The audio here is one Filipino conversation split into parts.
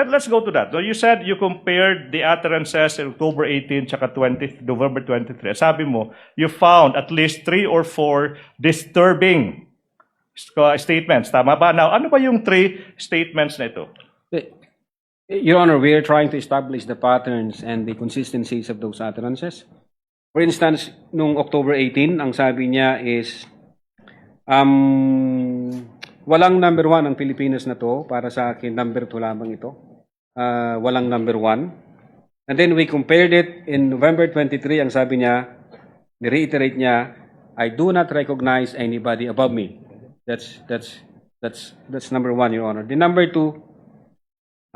let's go to that. So you said you compared the utterances in October 18 tsaka November 23. Sabi mo, you found at least 3 or 4 disturbing statements. Tama ba? Now, ano ba yung 3 statements na ito? Your Honor, we are trying to establish the patterns and the consistencies of those utterances. For instance, nung October 18, ang sabi niya is, walang number 1 ang Pilipinas na to. Para sa akin, number 2 lamang ito. Walang number 1. And then we compared it in November 23. Ang sabi niya, ni-reiterate niya, I do not recognize anybody above me. That's number 1, Your Honor. The number 2,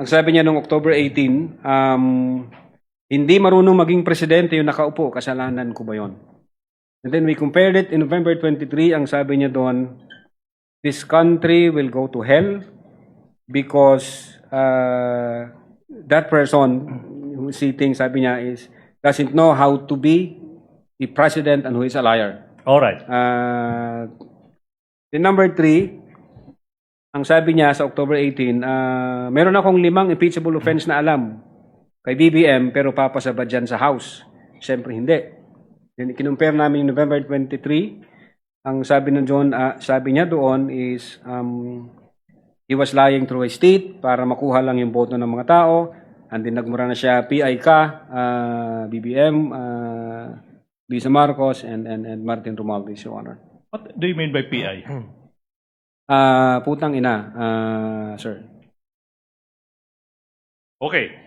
ang sabi niya noong October 18, hindi marunong maging presidente yung nakaupo, kasalanan ko ba yon? And then we compared it in November 23, ang sabi niya doon, this country will go to hell because that person who's sitting, sabi niya, doesn't know how to be a president and who is a liar. All right. The number 3, ang sabi niya sa October 18, meron akong 5 impeachable offense na alam kay BBM pero papasabad dyan sa House. Siyempre hindi. Kinumpare namin yung November 23. Ang sabi niya doon is he was lying through his teeth para makuha lang yung boto ng mga tao. And then nagmura na siya, PI ka, BBM, Lisa Marcos, and Martin Romualdez, Your Honor. What do you mean by PI? Putang ina, sir. Okay.